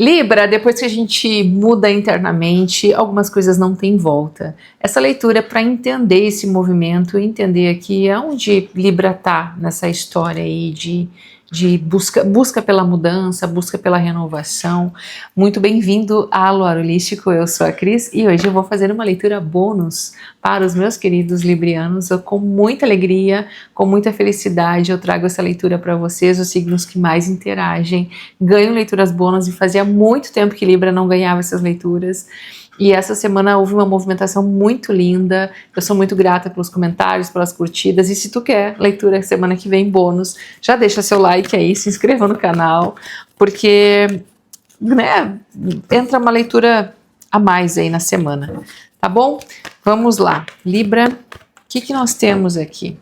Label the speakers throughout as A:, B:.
A: Libra, depois que a gente muda internamente, algumas coisas não têm volta. Essa leitura é para entender esse movimento, entender aqui aonde Libra está nessa história aí de busca pela mudança, busca pela renovação. Muito bem-vindo ao Lar Holístico, eu sou a Cris e hoje eu vou fazer uma leitura bônus para os meus queridos librianos. Com muita alegria, com muita felicidade, eu trago essa leitura para vocês, os signos que mais interagem, ganham leituras bônus e fazia muito tempo que Libra não ganhava essas leituras. E essa semana houve uma movimentação muito linda, eu sou muito grata pelos comentários, pelas curtidas, e se tu quer leitura semana que vem bônus, já deixa seu like aí, se inscreva no canal, porque, né, entra uma leitura a mais aí na semana, tá bom? Vamos lá, Libra, o que nós temos aqui?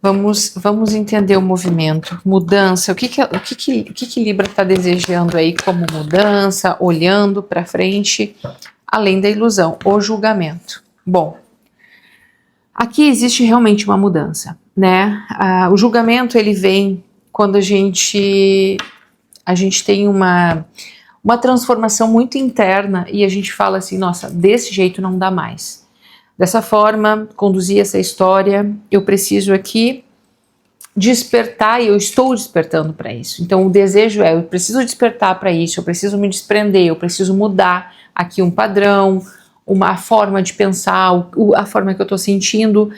A: Vamos entender o movimento, mudança, o que Libra está desejando aí como mudança, olhando para frente, além da ilusão, o julgamento. Bom, aqui existe realmente uma mudança, né? O julgamento ele vem quando a gente tem uma transformação muito interna e a gente fala assim, nossa, desse jeito não dá mais. Dessa forma, conduzir essa história, eu preciso aqui despertar e eu estou despertando para isso. Então o desejo é, eu preciso despertar para isso, eu preciso me desprender, eu preciso mudar aqui um padrão, uma forma de pensar, a forma que eu estou sentindo,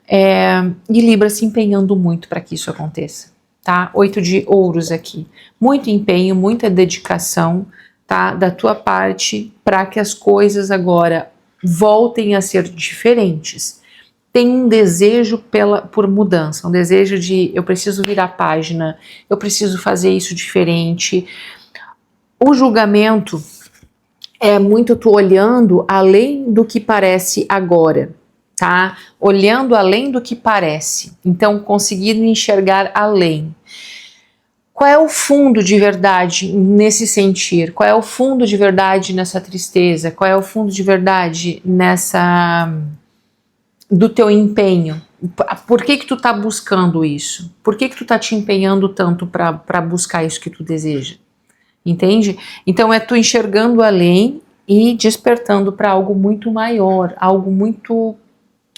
A: e Libra se empenhando muito para que isso aconteça, tá? 8 de ouros aqui, muito empenho, muita dedicação, tá? Da tua parte para que as coisas agora voltem a ser diferentes. Tem um desejo por mudança, um desejo de eu preciso virar a página, eu preciso fazer isso diferente. O julgamento é muito tu olhando além do que parece agora, tá? Olhando além do que parece, então conseguindo enxergar além. Qual é o fundo de verdade nesse sentir? Qual é o fundo de verdade nessa tristeza? Qual é o fundo de verdade do teu empenho? Por que tu tá buscando isso? Por que tu tá te empenhando tanto para buscar isso que tu deseja? Entende? Então é tu enxergando além e despertando para algo muito maior, algo muito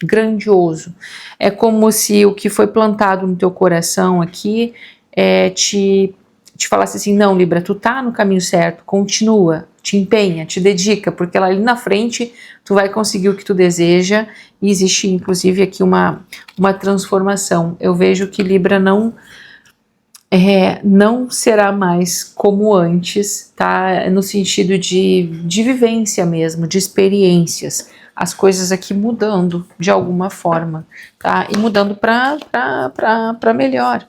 A: grandioso. É como se o que foi plantado no teu coração aqui te falasse assim, não, Libra, tu tá no caminho certo, continua, te empenha, te dedica, porque lá ali na frente tu vai conseguir o que tu deseja e existe inclusive aqui uma transformação. Eu vejo que Libra não será mais como antes, tá? No sentido de vivência mesmo, de experiências, as coisas aqui mudando de alguma forma, tá? E mudando para melhor,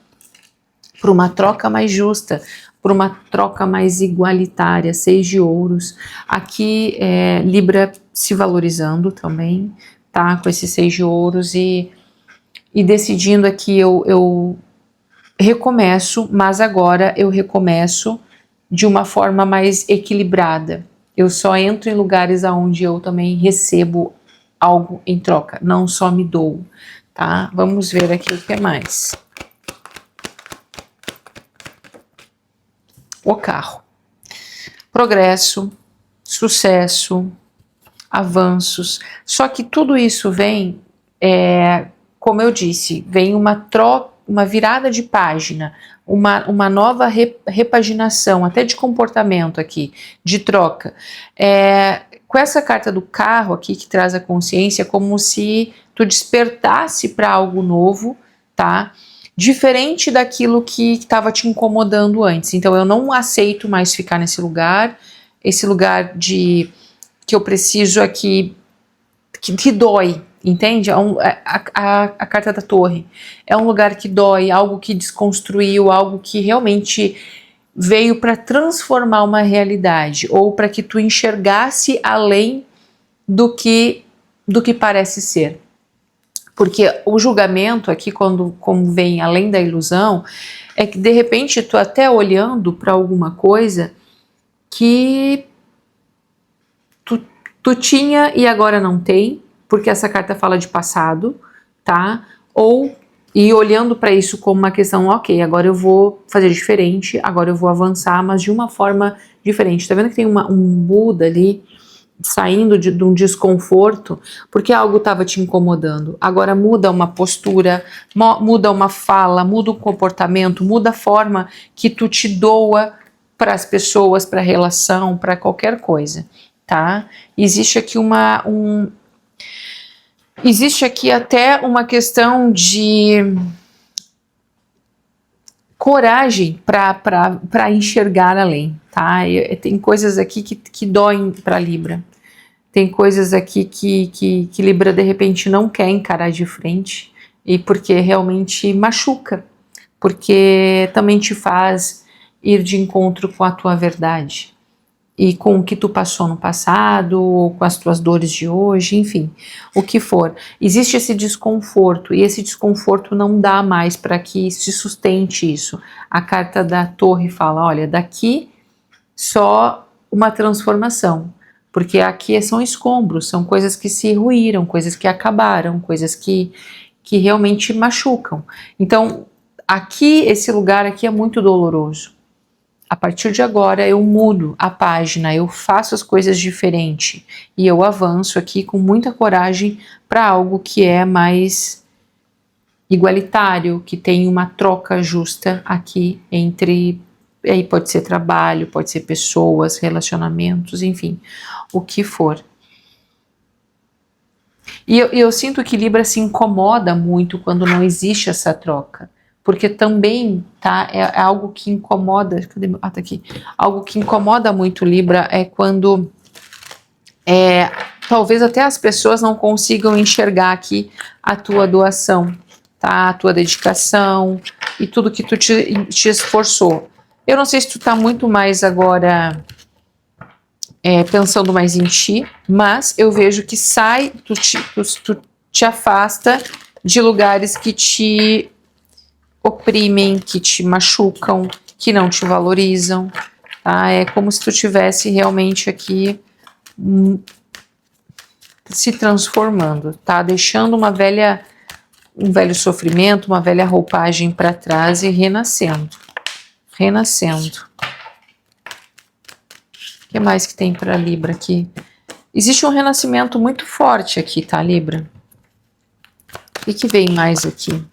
A: para uma troca mais justa, para uma troca mais igualitária. 6 de ouros, aqui Libra se valorizando também, tá? Com esse 6 de ouros e decidindo aqui eu recomeço, mas agora eu recomeço de uma forma mais equilibrada. Eu só entro em lugares onde eu também recebo algo em troca, não só me dou, tá? Vamos ver aqui o que é mais. O carro. Progresso, sucesso, avanços. Só que tudo isso vem, como eu disse, vem uma troca, uma virada de página, uma nova repaginação, até de comportamento aqui, de troca. Com essa carta do carro aqui, que traz a consciência, como se tu despertasse para algo novo, tá? Diferente daquilo que estava te incomodando antes. Então eu não aceito mais ficar nesse lugar, esse lugar de que eu preciso aqui, que dói, entende? A carta da torre é um lugar que dói, algo que desconstruiu, algo que realmente veio para transformar uma realidade, ou para que tu enxergasse além do que parece ser. Porque o julgamento aqui, como vem além da ilusão, é que de repente tu até olhando para alguma coisa que tu tinha e agora não tem, porque essa carta fala de passado, tá? Ou e olhando para isso como uma questão, ok, agora eu vou fazer diferente, agora eu vou avançar, mas de uma forma diferente. Tá vendo que tem um Buda ali saindo de um desconforto, porque algo estava te incomodando. Agora muda uma postura, muda uma fala, muda o comportamento, muda a forma que tu te doa para as pessoas, para a relação, para qualquer coisa, tá? Existe aqui existe aqui até uma questão de coragem para enxergar além, tá? Tem coisas aqui que doem para Libra. Tem coisas aqui que Libra de repente não quer encarar de frente, e porque realmente machuca, porque também te faz ir de encontro com a tua verdade e com o que tu passou no passado, ou com as tuas dores de hoje, enfim, o que for. Existe esse desconforto, e esse desconforto não dá mais para que se sustente isso. A carta da Torre fala, olha, daqui só uma transformação, porque aqui são escombros, são coisas que se ruíram, coisas que acabaram, coisas que realmente machucam. Então, aqui, esse lugar aqui é muito doloroso. A partir de agora eu mudo a página, eu faço as coisas diferente e eu avanço aqui com muita coragem para algo que é mais igualitário, que tem uma troca justa aqui entre, aí pode ser trabalho, pode ser pessoas, relacionamentos, enfim, o que for. E eu sinto que Libra se incomoda muito quando não existe essa troca. Porque também, tá, é algo que incomoda, tá aqui, algo que incomoda muito Libra é quando talvez até as pessoas não consigam enxergar aqui a tua doação, tá, a tua dedicação e tudo que tu te esforçou. Eu não sei se tu tá muito mais agora pensando mais em ti, mas eu vejo que tu te afasta de lugares que te oprimem, que te machucam, que não te valorizam, tá? É como se tu tivesse realmente aqui se transformando, tá? Deixando um velho sofrimento, uma velha roupagem para trás e renascendo. O que mais que tem para Libra aqui? Existe um renascimento muito forte aqui, tá, Libra? O que vem mais aqui?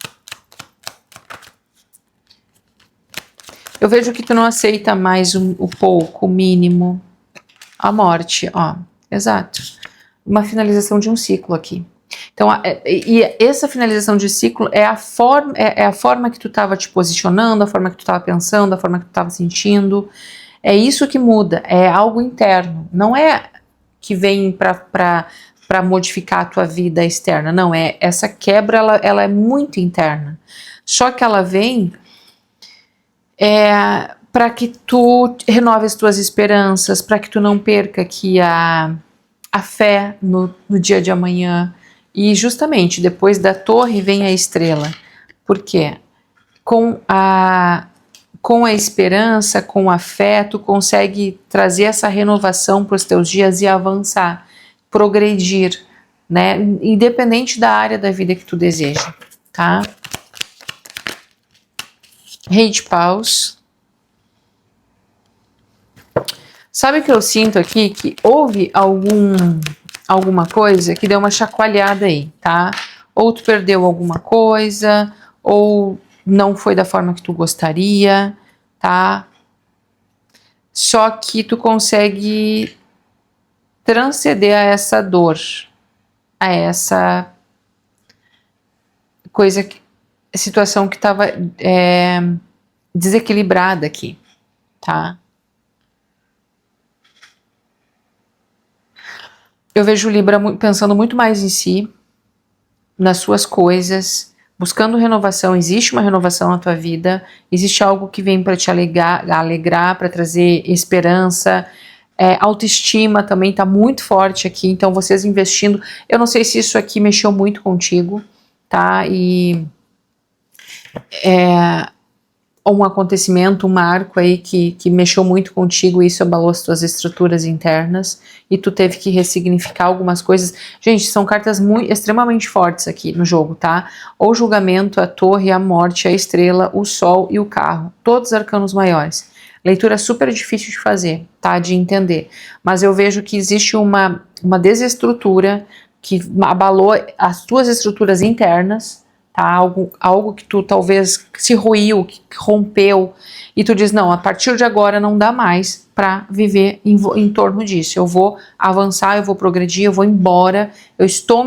A: Eu vejo que tu não aceita mais o pouco, o mínimo. A morte, ó. Exato. Uma finalização de um ciclo aqui. Então, e essa finalização de ciclo é a forma que tu estava te posicionando, a forma que tu estava pensando, a forma que tu estava sentindo. É isso que muda, é algo interno. Não é que vem para modificar a tua vida externa. Não, essa quebra, ela é muito interna. Só que ela vem para que tu renove as tuas esperanças, para que tu não perca aqui a fé no dia de amanhã. E justamente depois da torre vem a estrela. Por quê? Com a esperança, com a fé, tu consegue trazer essa renovação para os teus dias e avançar, progredir, né? Independente da área da vida que tu deseja, tá? Rei de paus. Sabe o que eu sinto aqui? Que houve alguma coisa que deu uma chacoalhada aí, tá? Ou tu perdeu alguma coisa, ou não foi da forma que tu gostaria, tá? Só que tu consegue transcender a essa dor, a essa situação que estava desequilibrada aqui, tá? Eu vejo o Libra pensando muito mais em si, nas suas coisas, buscando renovação. Existe uma renovação na tua vida, existe algo que vem para te alegrar, para trazer esperança. Autoestima também está muito forte aqui, então vocês investindo. Eu não sei se isso aqui mexeu muito contigo, tá? E um acontecimento, um marco aí que mexeu muito contigo, e isso abalou as tuas estruturas internas, e tu teve que ressignificar algumas coisas. Gente, são cartas extremamente fortes aqui no jogo, tá? O julgamento, a torre, a morte, a estrela, o sol e o carro. Todos arcanos maiores. Leitura super difícil de fazer, tá? De entender. Mas eu vejo que existe uma desestrutura que abalou as tuas estruturas internas, tá? Algo que tu talvez se ruiu, que rompeu, e tu diz, não, a partir de agora não dá mais para viver em torno disso. Eu vou avançar, eu vou progredir, eu vou embora, eu estou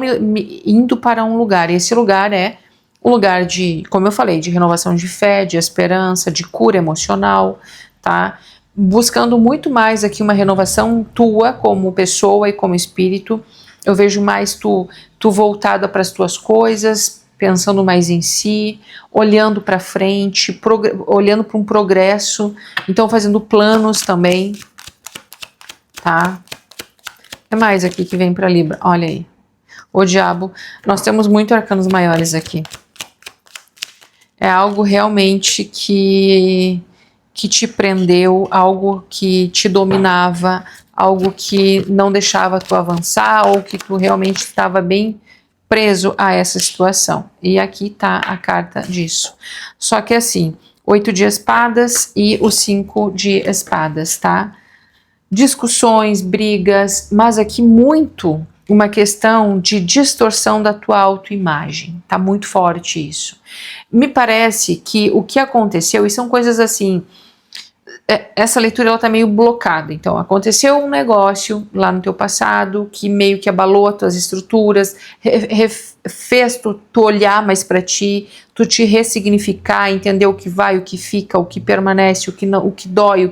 A: indo para um lugar, e esse lugar é o lugar de, como eu falei, de renovação de fé, de esperança, de cura emocional, tá? Buscando muito mais aqui uma renovação tua como pessoa e como espírito. Eu vejo mais tu voltada para as tuas coisas, pensando mais em si, olhando para frente, olhando para um progresso, então fazendo planos também, tá? O que mais aqui que vem para Libra? Olha aí, o diabo. Nós temos muito arcanos maiores aqui. É algo realmente que te prendeu, algo que te dominava, algo que não deixava tu avançar, ou que tu realmente estava bem preso a essa situação. E aqui tá a carta disso. Só que assim, 8 de espadas e o 5 de espadas, tá? Discussões, brigas, mas aqui muito uma questão de distorção da tua autoimagem. Tá muito forte isso. Me parece que o que aconteceu, e são coisas assim, essa leitura ela tá meio blocada. Então, aconteceu um negócio lá no teu passado que meio que abalou as tuas estruturas, fez tu olhar mais para ti, tu te ressignificar, entender o que vai, o que fica, o que permanece, o que não, o que dói,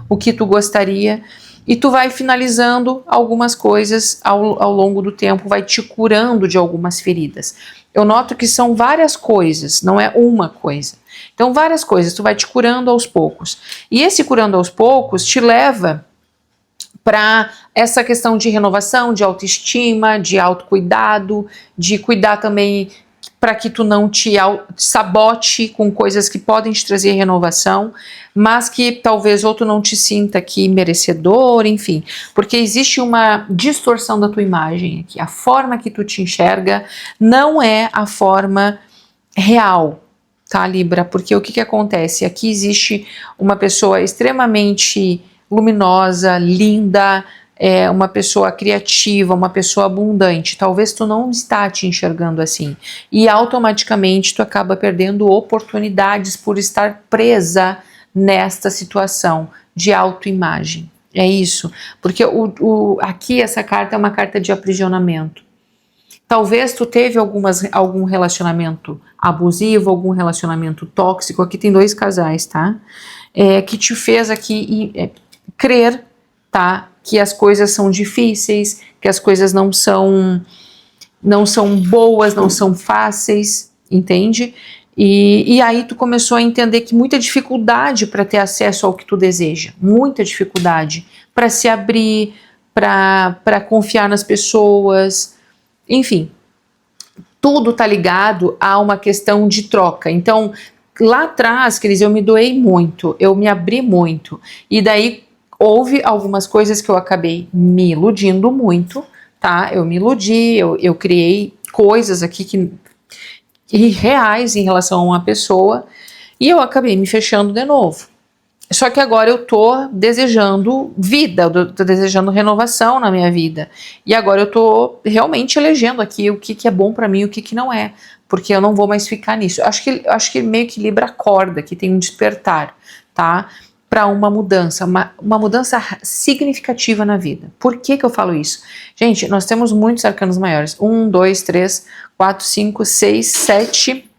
A: o que tu gostaria. E tu vai finalizando algumas coisas ao longo do tempo, vai te curando de algumas feridas. Eu noto que são várias coisas, não é uma coisa. Então, várias coisas, tu vai te curando aos poucos. E esse curando aos poucos te leva para essa questão de renovação, de autoestima, de autocuidado, de cuidar também para que tu não te sabote com coisas que podem te trazer renovação, mas que talvez ou tu não te sinta aqui merecedor, enfim, porque existe uma distorção da tua imagem aqui. A forma que tu te enxerga não é a forma real, tá, Libra? Porque o que acontece? Aqui existe uma pessoa extremamente luminosa, linda, uma pessoa criativa, uma pessoa abundante. Talvez tu não está te enxergando assim. E automaticamente tu acaba perdendo oportunidades por estar presa nesta situação de autoimagem. É isso. Porque aqui essa carta é uma carta de aprisionamento. Talvez tu teve algum relacionamento abusivo, algum relacionamento tóxico. Aqui tem 2 casais, tá? Que te fez aqui crer, tá? Que as coisas são difíceis, que as coisas não são boas, não são fáceis, entende? E aí tu começou a entender que muita dificuldade para ter acesso ao que tu deseja, muita dificuldade para se abrir, para confiar nas pessoas, enfim, tudo tá ligado a uma questão de troca. Então, lá atrás, Cris, eu me doei muito, eu me abri muito, e daí houve algumas coisas que eu acabei me iludindo muito, tá? Eu me iludi, eu criei coisas aqui reais em relação a uma pessoa, e eu acabei me fechando de novo. Só que agora eu tô desejando vida, eu tô desejando renovação na minha vida. E agora eu tô realmente elegendo aqui o que é bom pra mim e o que não é. Porque eu não vou mais ficar nisso. Acho que meio que Libra acorda, que tem um despertar, tá? Para uma mudança significativa na vida. Por que eu falo isso? Gente, nós temos muitos arcanos maiores. 1, 2, 3, 4, 5, 6, 7.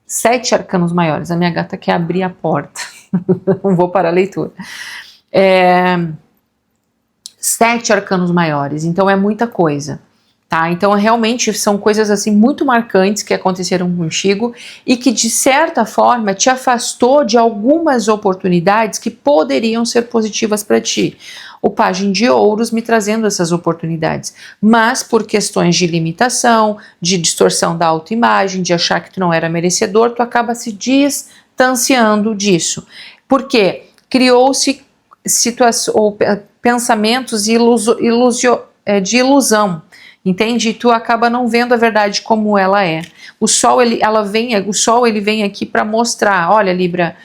A: 7 arcanos maiores. A minha gata quer abrir a porta. Não vou parar a leitura. 7 arcanos maiores, então é muita coisa, tá? Então realmente são coisas assim muito marcantes que aconteceram contigo e que de certa forma te afastou de algumas oportunidades que poderiam ser positivas para ti. O Pajem de Ouros me trazendo essas oportunidades, mas por questões de limitação, de distorção da autoimagem, de achar que tu não era merecedor, tu acaba se distanciando disso. Por quê? Criou-se pensamentos de ilusão, entende? E tu acaba não vendo a verdade como ela é. O sol ele vem aqui para mostrar, olha, Libra,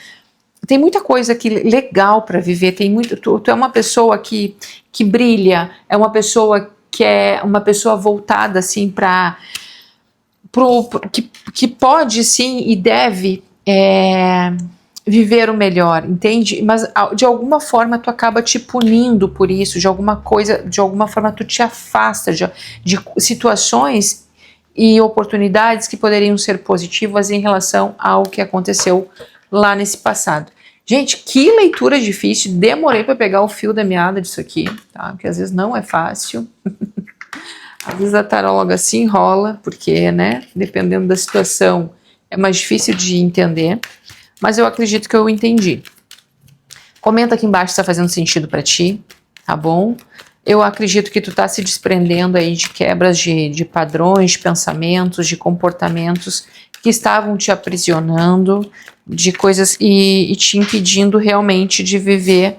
A: tem muita coisa aqui legal para viver, tu é uma pessoa que brilha, é uma pessoa que é uma pessoa voltada assim que pode sim e deve viver o melhor, entende? Mas de alguma forma tu acaba te punindo por isso, de alguma forma tu te afasta de situações e oportunidades que poderiam ser positivas em relação ao que aconteceu lá nesse passado. Gente, que leitura difícil, demorei para pegar o fio da meada disso aqui, tá? Porque às vezes não é fácil. Às vezes a taróloga se enrola, porque, né, dependendo da situação, é mais difícil de entender, mas eu acredito que eu entendi. Comenta aqui embaixo se está fazendo sentido para ti, tá bom? Eu acredito que tu tá se desprendendo aí de quebras de padrões, de pensamentos, de comportamentos que estavam te aprisionando, de coisas e te impedindo realmente de viver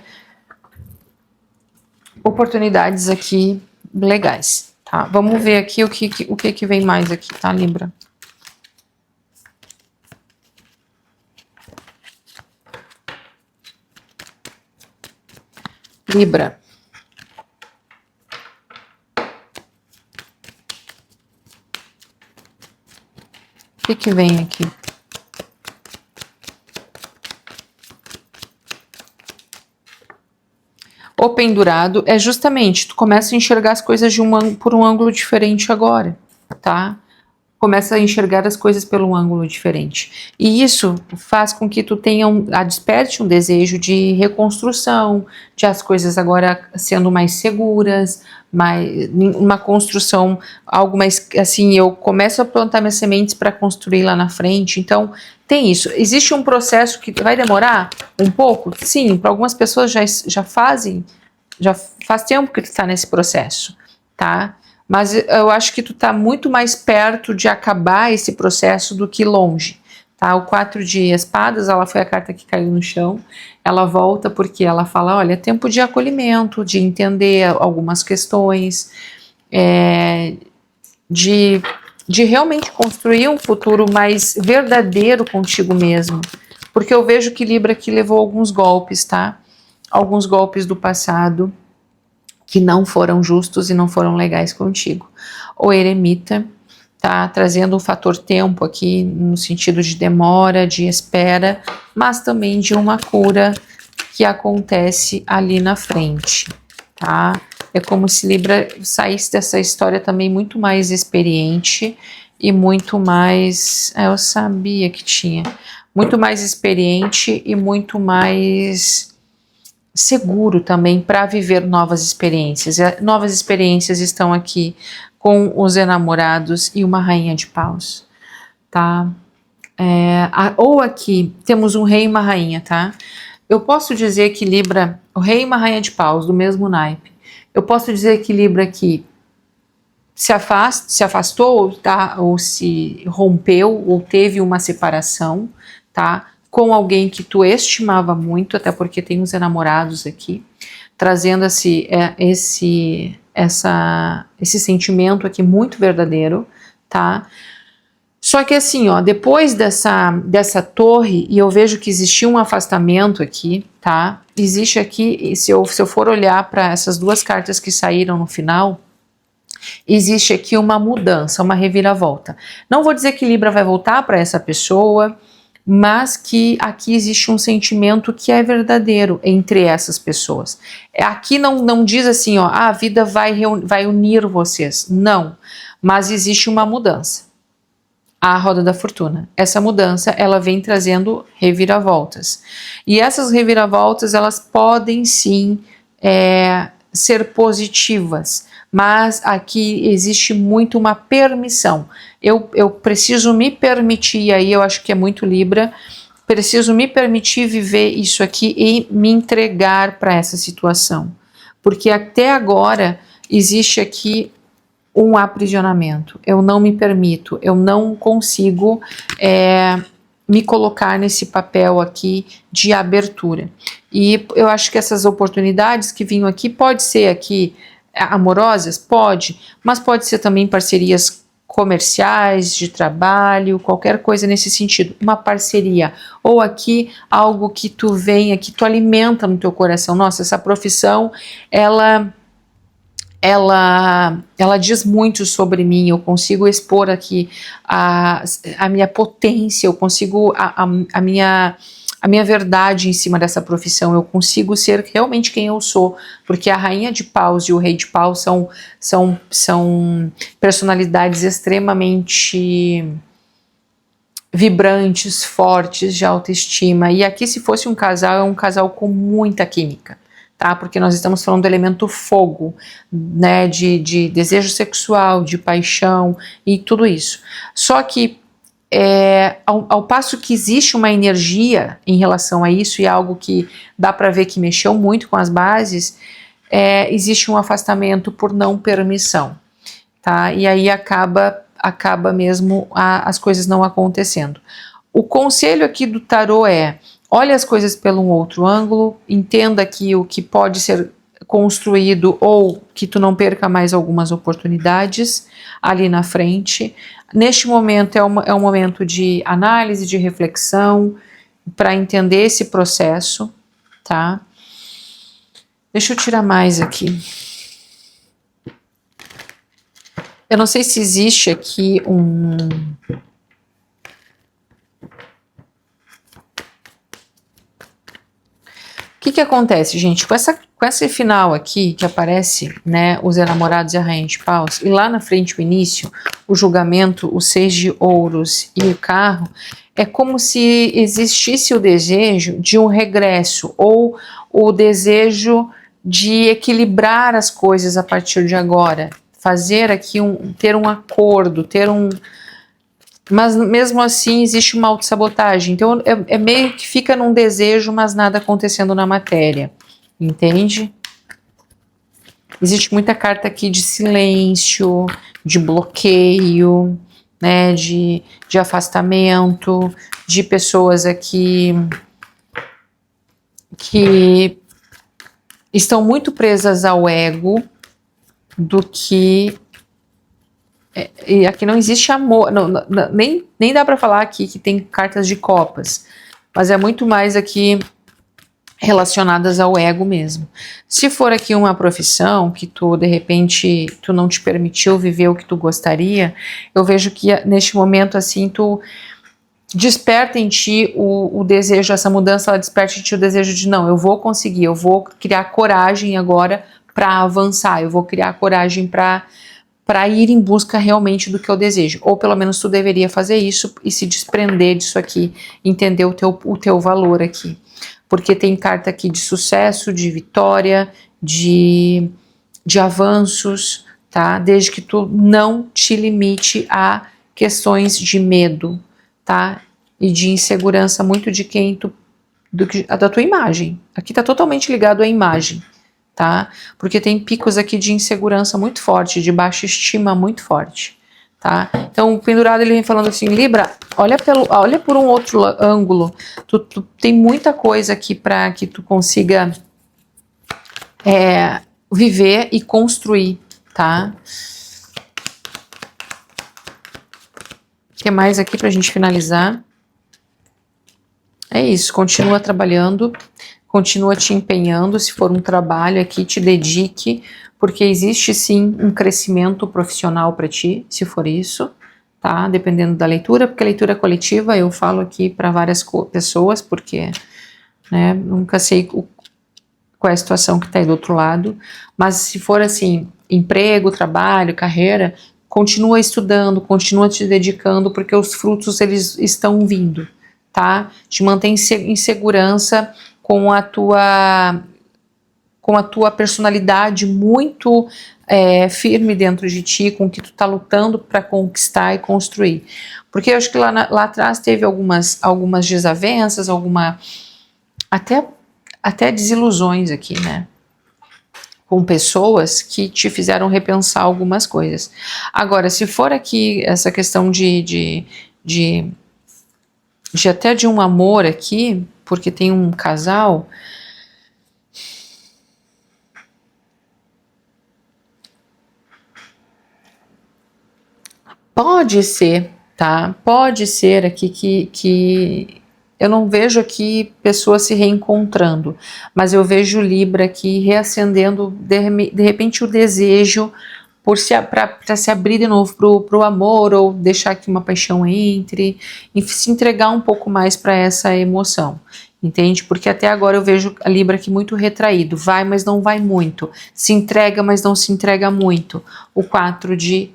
A: oportunidades aqui legais, tá? Vamos ver aqui o que vem mais aqui, tá, Libra? Libra. O que vem aqui? O pendurado é justamente, tu começa a enxergar as coisas por um ângulo diferente agora, tá? Começa a enxergar as coisas por um ângulo diferente. E isso faz com que tu desperte um desejo de reconstrução, de as coisas agora sendo mais seguras, uma construção, algo mais assim, eu começo a plantar minhas sementes para construir lá na frente. Então, tem isso. Existe um processo que vai demorar um pouco? Sim, para algumas pessoas já faz tempo que tu está nesse processo, tá? Mas eu acho que tu tá muito mais perto de acabar esse processo do que longe, tá? O 4 de espadas, ela foi a carta que caiu no chão, ela volta porque ela fala, olha, é tempo de acolhimento, de entender algumas questões, de realmente construir um futuro mais verdadeiro contigo mesmo, porque eu vejo que Libra aqui levou alguns golpes, tá? Alguns golpes do passado, que não foram justos e não foram legais contigo. O eremita tá trazendo um fator tempo aqui, no sentido de demora, de espera, mas também de uma cura que acontece ali na frente, tá? É como se Libra saísse dessa história também muito mais experiente e muito mais... eu sabia que tinha. Muito mais experiente e muito mais seguro também para viver novas experiências. Novas experiências estão aqui com os enamorados e uma rainha de paus, tá? Ou aqui temos um rei e uma rainha, tá? Eu posso dizer que Libra, o rei e uma rainha de paus, do mesmo naipe. Eu posso dizer que Libra aqui se afastou, tá? Ou se rompeu, ou teve uma separação, tá? Com alguém que tu estimava muito, até porque tem uns enamorados aqui, trazendo esse sentimento aqui muito verdadeiro, tá? Só que assim, ó, depois dessa torre, e eu vejo que existia um afastamento aqui, tá? Existe aqui, se eu for olhar para essas duas cartas que saíram no final, existe aqui uma mudança, uma reviravolta. Não vou dizer que Libra vai voltar para essa pessoa, mas que aqui existe um sentimento que é verdadeiro entre essas pessoas. Aqui não diz assim, ó, a vida vai unir vocês. Não, mas existe uma mudança. A roda da fortuna. Essa mudança, ela vem trazendo reviravoltas. E essas reviravoltas, elas podem sim ser positivas, mas aqui existe muito uma permissão. Eu preciso me permitir, e aí eu acho que é muito Libra, preciso me permitir viver isso aqui e me entregar para essa situação, porque até agora existe aqui um aprisionamento, eu não me permito, eu não consigo me colocar nesse papel aqui de abertura. E eu acho que essas oportunidades que vinham aqui, pode ser aqui amorosas? Pode, mas pode ser também parcerias comerciais, de trabalho, qualquer coisa nesse sentido, uma parceria, ou aqui algo que tu venha, que tu alimenta no teu coração. Nossa, essa profissão, ela diz muito sobre mim, eu consigo expor aqui a minha potência, eu consigo a minha verdade em cima dessa profissão, eu consigo ser realmente quem eu sou, porque a rainha de paus e o rei de paus são personalidades extremamente vibrantes, fortes, de autoestima, e aqui se fosse um casal, é um casal com muita química, tá? Porque nós estamos falando do elemento fogo, né, de desejo sexual, de paixão e tudo isso. Só que ao passo que existe uma energia em relação a isso, e algo que dá para ver que mexeu muito com as bases, existe um afastamento por não permissão, tá? E aí acaba mesmo as coisas não acontecendo. O conselho aqui do tarô é: olhe as coisas pelo um outro ângulo, entenda aqui o que pode ser construído ou que tu não perca mais algumas oportunidades ali na frente. Neste momento é um momento de análise, de reflexão, para entender esse processo, tá? Deixa eu tirar mais aqui. Eu não sei se existe aqui um... O que acontece, gente? Com esse final aqui, que aparece, né, os enamorados e a rainha de paus, e lá na frente o início, o julgamento, o 6 de ouros e o carro, é como se existisse o desejo de um regresso, ou o desejo de equilibrar as coisas a partir de agora, fazer aqui ter um acordo, mas mesmo assim existe uma autossabotagem, então meio que fica num desejo, mas nada acontecendo na matéria, entende? Existe muita carta aqui de silêncio, de bloqueio, né, de afastamento, de pessoas aqui que estão muito presas ao ego, do que... E aqui não existe amor, nem dá para falar aqui que tem cartas de copas, mas é muito mais aqui relacionadas ao ego mesmo. Se for aqui uma profissão que tu, de repente, tu não te permitiu viver o que tu gostaria, eu vejo que neste momento, assim, tu desperta em ti o desejo, essa mudança, ela desperta em ti o desejo de não, eu vou conseguir, eu vou criar coragem agora para avançar, eu vou criar coragem para ir em busca realmente do que eu desejo, ou pelo menos tu deveria fazer isso e se desprender disso aqui, entender o teu valor aqui, porque tem carta aqui de sucesso, de vitória, de avanços, tá? Desde que tu não te limite a questões de medo, tá? E de insegurança muito de quem da tua imagem. Aqui tá totalmente ligado à imagem, tá? Porque tem picos aqui de insegurança muito forte, de baixa estima muito forte, tá? Então o pendurado ele vem falando assim: Libra, olha por um outro ângulo, tu tem muita coisa aqui para que tu consiga viver e construir, tá? O que mais aqui pra gente finalizar? É isso, continua trabalhando, continua te empenhando, se for um trabalho aqui, te dedique, porque existe sim um crescimento profissional para ti, se for isso, tá? Dependendo da leitura, porque a leitura coletiva eu falo aqui para várias pessoas, porque, né, nunca sei qual é a situação que tá aí do outro lado, mas se for assim, emprego, trabalho, carreira, continua estudando, continua te dedicando, porque os frutos eles estão vindo, tá? Te mantém em segurança com a tua personalidade muito firme dentro de ti, com o que tu tá lutando para conquistar e construir. Porque eu acho que lá atrás teve algumas desavenças, até desilusões aqui, né? Com pessoas que te fizeram repensar algumas coisas. Agora, se for aqui essa questão de até de um amor aqui, porque tem um casal. Pode ser, tá? Pode ser aqui que eu não vejo aqui pessoas se reencontrando, mas eu vejo Libra aqui reacendendo de repente o desejo para se abrir de novo pro amor, ou deixar que uma paixão entre, e se entregar um pouco mais para essa emoção, entende? Porque até agora eu vejo a Libra aqui muito retraído, vai, mas não vai muito, se entrega, mas não se entrega muito. O 4 de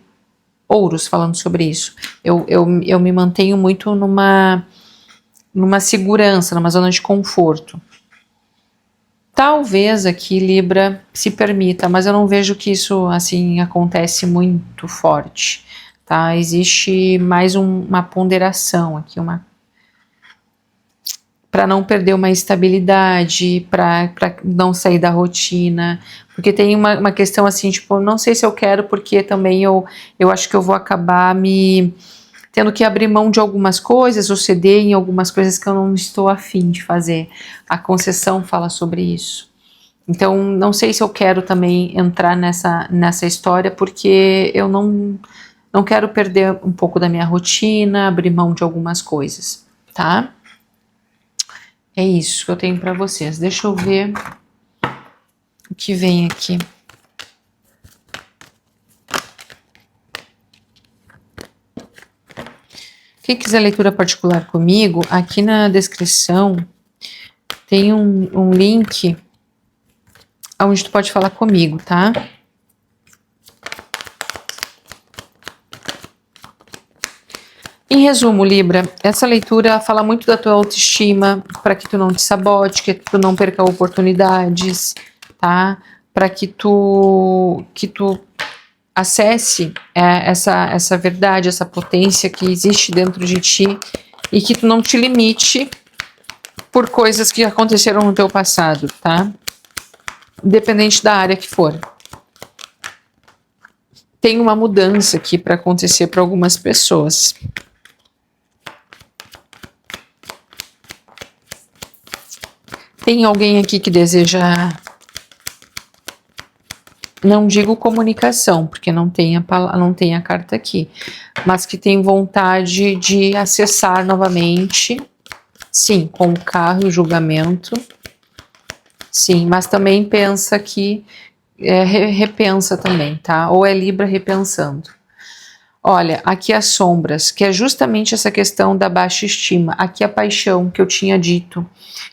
A: ouros falando sobre isso. Eu me mantenho muito numa segurança, numa zona de conforto. Talvez aqui Libra se permita, mas eu não vejo que isso assim acontece muito forte, tá? Existe mais uma ponderação aqui, para não perder uma estabilidade, para não sair da rotina, porque tem uma questão assim, tipo, não sei se eu quero, porque também eu acho que eu vou acabar me tendo que abrir mão de algumas coisas ou ceder em algumas coisas que eu não estou afim de fazer. A concessão fala sobre isso. Então, não sei se eu quero também entrar nessa história, porque eu não quero perder um pouco da minha rotina, abrir mão de algumas coisas, tá? É isso que eu tenho para vocês. Deixa eu ver o que vem aqui. Quem quiser leitura particular comigo, aqui na descrição tem um link onde tu pode falar comigo, tá? Em resumo, Libra, essa leitura fala muito da tua autoestima, para que tu não te sabote, que tu não perca oportunidades, tá? Para que tu acesse essa verdade, essa potência que existe dentro de ti, e que tu não te limite por coisas que aconteceram no teu passado, tá? Independente da área que for. Tem uma mudança aqui para acontecer para algumas pessoas. Tem alguém aqui que deseja, não digo comunicação, porque não tem a carta aqui, mas que tem vontade de acessar novamente, sim, com o carro e o julgamento, sim, mas também pensa que, repensa também, tá? Ou é Libra repensando. Olha, aqui as sombras, que é justamente essa questão da baixa estima. Aqui a paixão que eu tinha dito.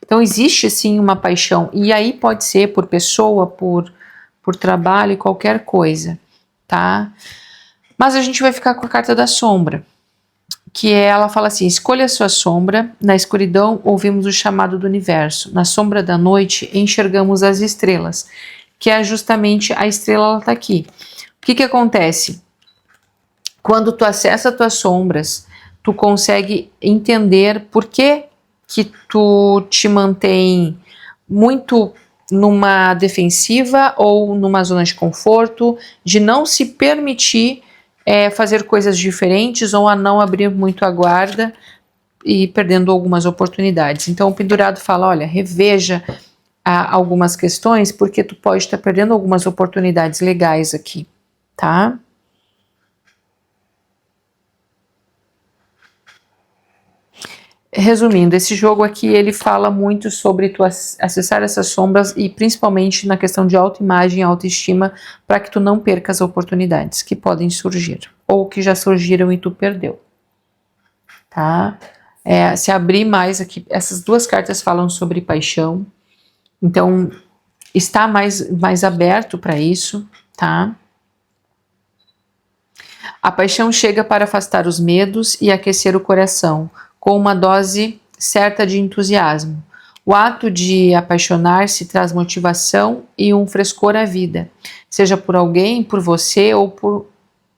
A: Então existe sim uma paixão, e aí pode ser por pessoa, por trabalho e qualquer coisa, tá? Mas a gente vai ficar com a carta da sombra, que ela fala assim: escolha a sua sombra, na escuridão ouvimos o chamado do universo, na sombra da noite enxergamos as estrelas, que é justamente a estrela, ela tá aqui. O que acontece? Quando tu acessa as tuas sombras, tu consegue entender por que tu te mantém muito numa defensiva ou numa zona de conforto, de não se permitir fazer coisas diferentes, ou a não abrir muito a guarda e perdendo algumas oportunidades. Então o pendurado fala: olha, reveja algumas questões, porque tu pode estar perdendo algumas oportunidades legais aqui, tá? Resumindo, esse jogo aqui ele fala muito sobre tu acessar essas sombras, e principalmente na questão de autoimagem e autoestima, para que tu não perca as oportunidades que podem surgir, ou que já surgiram e tu perdeu, tá? Se abrir mais aqui, essas duas cartas falam sobre paixão, então está mais aberto para isso, tá? A paixão chega para afastar os medos e aquecer o coração, com uma dose certa de entusiasmo. O ato de apaixonar-se traz motivação e um frescor à vida, seja por alguém, por você ou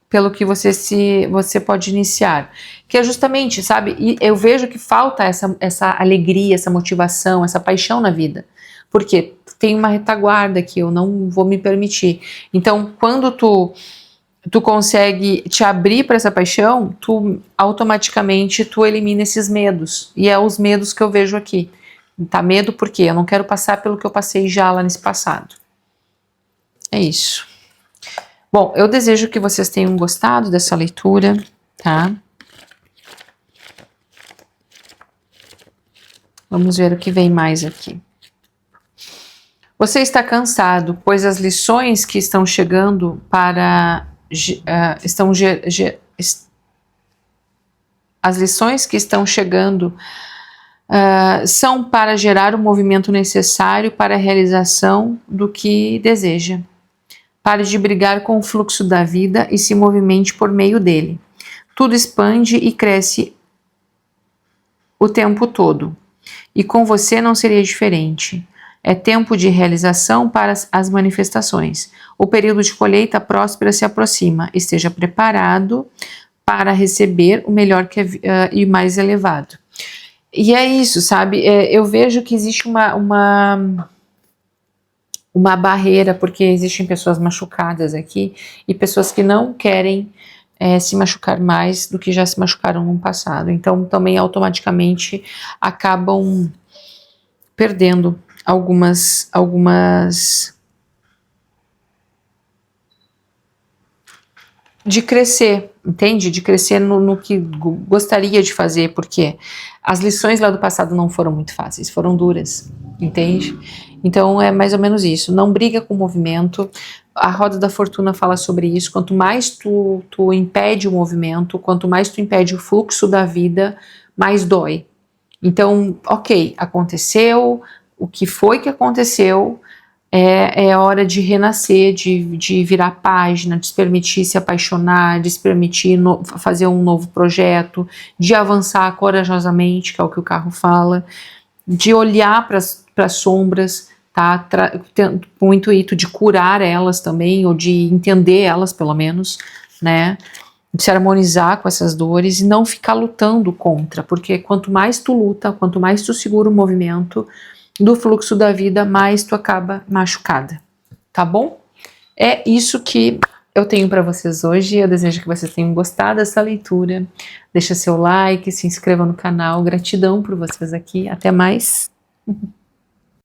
A: pelo que você pode iniciar. Que é justamente, sabe, e eu vejo que falta essa alegria, essa motivação, essa paixão na vida. Porque tem uma retaguarda que eu não vou me permitir. Então, quando tu tu consegue te abrir para essa paixão, tu automaticamente tu elimina esses medos. E é os medos que eu vejo aqui. Tá, medo por quê? Eu não quero passar pelo que eu passei já lá nesse passado. É isso. Bom, eu desejo que vocês tenham gostado dessa leitura, tá? Vamos ver o que vem mais aqui. Você está cansado, pois as lições que estão chegando para as lições que estão chegando são para gerar o movimento necessário para a realização do que deseja. Pare de brigar com o fluxo da vida e se movimente por meio dele. Tudo expande e cresce o tempo todo. E com você não seria diferente. É tempo de realização para as manifestações. O período de colheita próspera se aproxima. Esteja preparado para receber o melhor e mais elevado. E é isso, sabe? Eu vejo que existe uma barreira, porque existem pessoas machucadas aqui e pessoas que não querem se machucar mais do que já se machucaram no passado. Então, também automaticamente acabam perdendo algumas de crescer, entende? De crescer no que gostaria de fazer, porque as lições lá do passado não foram muito fáceis, foram duras, entende? Então é mais ou menos isso, não briga com o movimento. A roda da fortuna fala sobre isso. Quanto mais tu impede o movimento, quanto mais tu impede o fluxo da vida, mais dói. Então, ok, aconteceu, o que foi que aconteceu, é hora de renascer, de virar página, de se permitir se apaixonar, de se permitir fazer um novo projeto, de avançar corajosamente, que é o que o carro fala, de olhar para as sombras, tá? Com o intuito de curar elas também, ou de entender elas pelo menos, né? De se harmonizar com essas dores e não ficar lutando contra, porque quanto mais tu luta, quanto mais tu segura o movimento do fluxo da vida, mais tu acaba machucada, tá bom? É isso que eu tenho para vocês hoje. Eu desejo que vocês tenham gostado dessa leitura. Deixa seu like, se inscreva no canal. Gratidão por vocês aqui. Até mais.